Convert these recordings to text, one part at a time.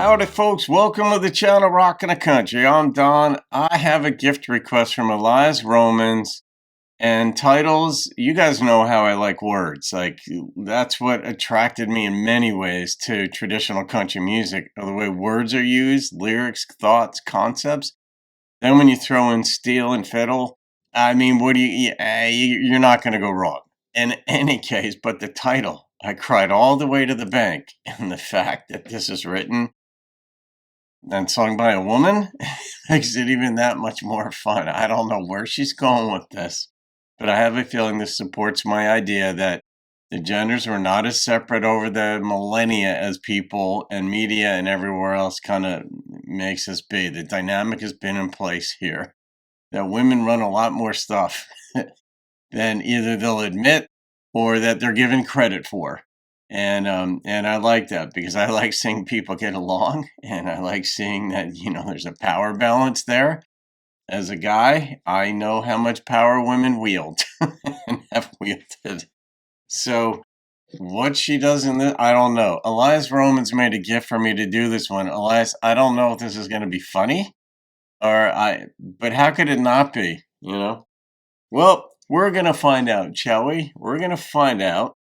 Howdy, folks. Welcome to the channel Rockin' the Country. I'm Don. I have a gift request from Eliyahs Romans. And titles, you guys know how I like words. Like, that's what attracted me in many ways to traditional country music, the way words are used, lyrics, thoughts, concepts. Then when you throw in steel and fiddle, I mean, what do you're not going to go wrong. In any case, but the title, I cried all the way to the bank. And the fact that this is written and sung by a woman makes it even that much more fun. I don't know where she's going with this, but I have a feeling this supports my idea that the genders were not as separate over the millennia as people and media and everywhere else kind of makes us be. The dynamic has been in place here, that women run a lot more stuff than either they'll admit or that they're given credit for. And I like that because I like seeing people get along, and I like seeing that, there's a power balance there. As a guy, I know how much power women wield and have wielded. So what she does in this, I don't know. Eliyahs Romans made a gift for me to do this one. Eliyahs, I don't know if this is going to be funny but how could it not be, Well, we're going to find out, shall we? We're going to find out.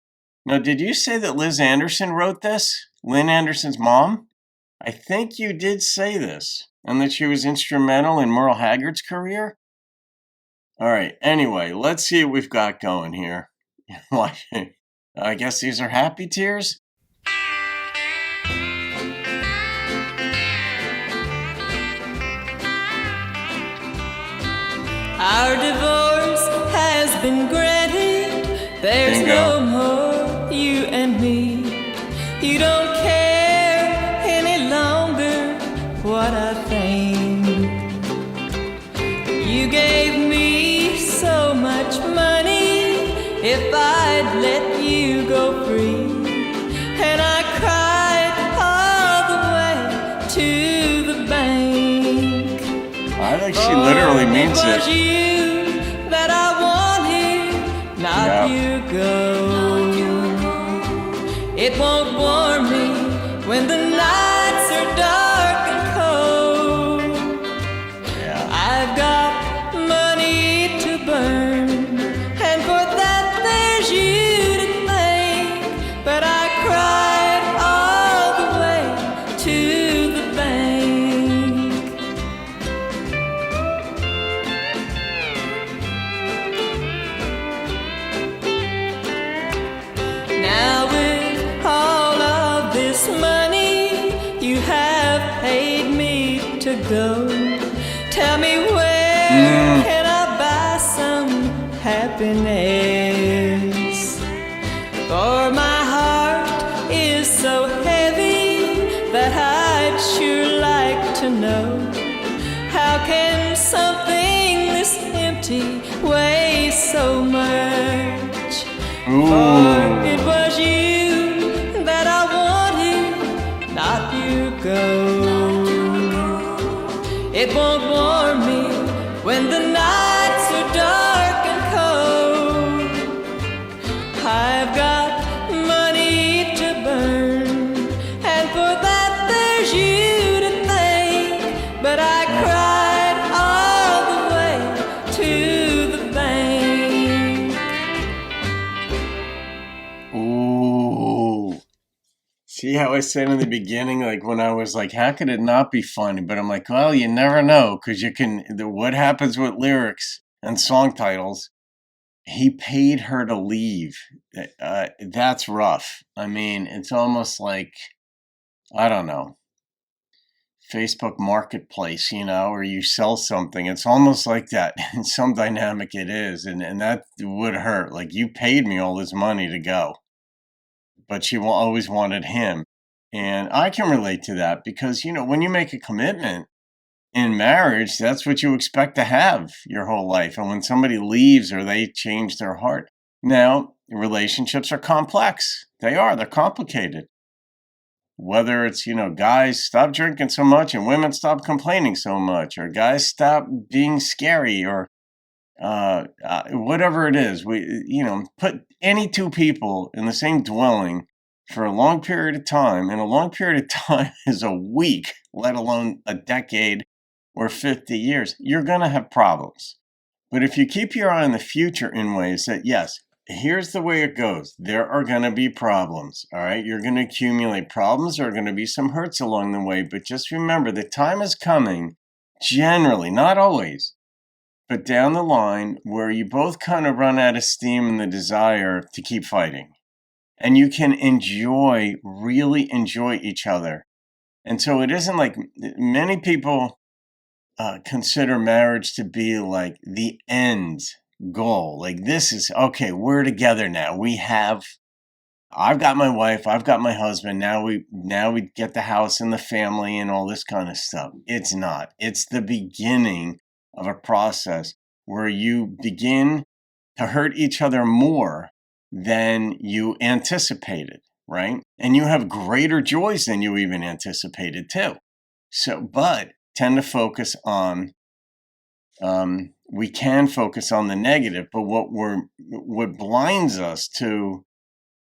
Now, did you say that Liz Anderson wrote this? Lynn Anderson's mom? I think you did say this, and that she was instrumental in Merle Haggard's career. All right, anyway, let's see what we've got going here. I guess these are happy tears. Our divorce has been granted. There's Bingo. no more you and me. You don't care any longer what I think. You gave me so much money if I'd let you go free. And I cried all the way to the bank. I think she literally means It was it. you that I wanted, not you go. It won't warm me when the nights are dark and cold. Yeah. I've got money to burn, and for that there's you to thank. But I cried all the way to the bank. Now with all of this money you have paid me to go, tell me where can I buy some happiness? For my heart is so heavy that I'd sure like to know, how can something this empty weigh so much? For it was you that I wanted, not you go. It won't warm me when the nights are dark and cold. I've got money to burn, and for that there's you to thank. But I cried all the way to the bank. Ooh. See how I said in the beginning, like when I was like, how could it not be funny? But I'm like, well, you never know, because what happens with lyrics and song titles, he paid her to leave. That's rough. I mean, it's almost like, I don't know, Facebook Marketplace, or you sell something. It's almost like that. In some dynamic it is, and that would hurt. Like, you paid me all this money to go. But she always wanted him. And I can relate to that because, when you make a commitment in marriage, that's what you expect to have your whole life. And when somebody leaves or they change their heart. Now, relationships are complex. They're complicated. Whether it's, guys stop drinking so much and women stop complaining so much, or guys stop being scary, or whatever it is, we, put any two people in the same dwelling for a long period of time, and a long period of time is a week, let alone a decade or 50 years, you're going to have problems. But if you keep your eye on the future in ways that, yes, here's the way it goes. There are going to be problems, all right? You're going to accumulate problems. There are going to be some hurts along the way. But just remember, the time is coming, generally, not always, but down the line where you both kind of run out of steam and the desire to keep fighting. And you can really enjoy each other. And so it isn't like many people consider marriage to be like the end goal. Like, this is, okay, we're together now. I've got my wife, I've got my husband. Now we get the house and the family and all this kind of stuff. It's not. It's the beginning of a process where you begin to hurt each other more than you anticipated, right? And you have greater joys than you even anticipated too. So, but tend to focus on, we can focus on the negative, but what blinds us to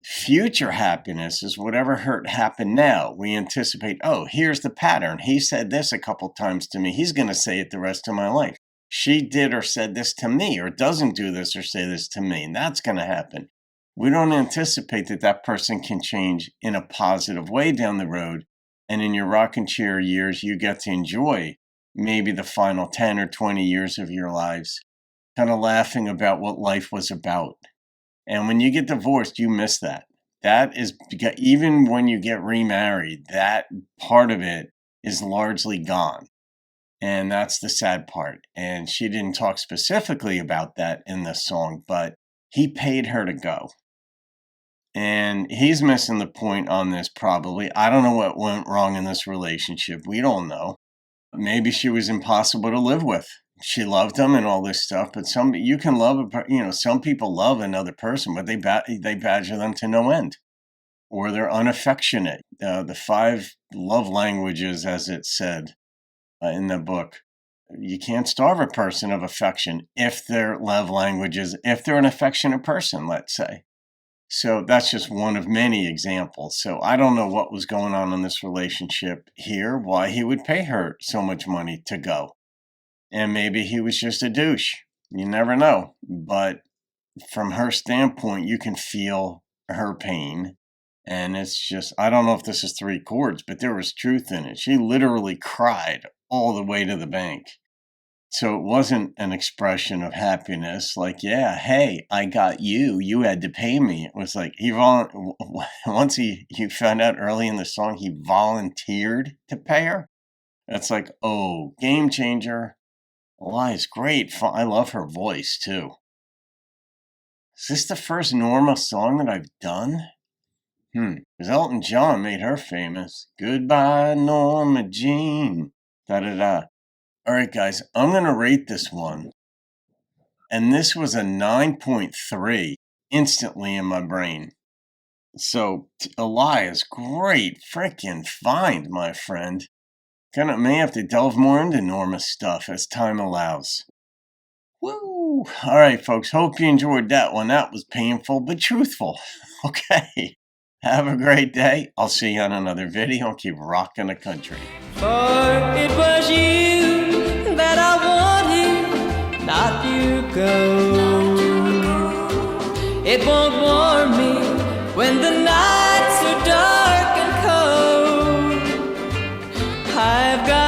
future happiness is whatever hurt happened now. We anticipate, oh, here's the pattern. He said this a couple times to me. He's going to say it the rest of my life. She did or said this to me, or doesn't do this or say this to me, and that's going to happen. We don't anticipate that person can change in a positive way down the road. And in your rocking chair years, you get to enjoy maybe the final 10 or 20 years of your lives, kind of laughing about what life was about. And when you get divorced, you miss that. That is, even when you get remarried, that part of it is largely gone. And that's the sad part. And she didn't talk specifically about that in the song, but he paid her to go. And he's missing the point on this probably. I don't know what went wrong in this relationship. We don't know. Maybe she was impossible to live with. She loved him and all this stuff, but you can love some people love another person, but they badger them to no end, or they're unaffectionate. The 5 love languages, as it said in the book, you can't starve a person of affection if they're love languages, if they're an affectionate person, let's say. So that's just one of many examples. So I don't know what was going on in this relationship here, why he would pay her so much money to go. And maybe he was just a douche. You never know. But from her standpoint, you can feel her pain. And it's just, I don't know if this is 3 chords, but there was truth in it. She literally cried all the way to the bank. So it wasn't an expression of happiness like, yeah, hey, I got you. You had to pay me. It was like once he found out early in the song, he volunteered to pay her. That's like, oh, game changer. Eliyahs, great. I love her voice too. Is this the first Norma song that I've done? Because Elton John made her famous. Goodbye, Norma Jean. Da-da-da. All right, guys, I'm going to rate this one. And this was a 9.3 instantly in my brain. So, Eliyahs, great freaking find, my friend. May have to delve more into Norma stuff as time allows. Woo! All right, folks, hope you enjoyed that one. That was painful, but truthful. Okay. Have a great day. I'll see you on another video. Keep rocking the country. For it was you that I wanted, not you go. It won't warm me when the nights are dark and cold. I've got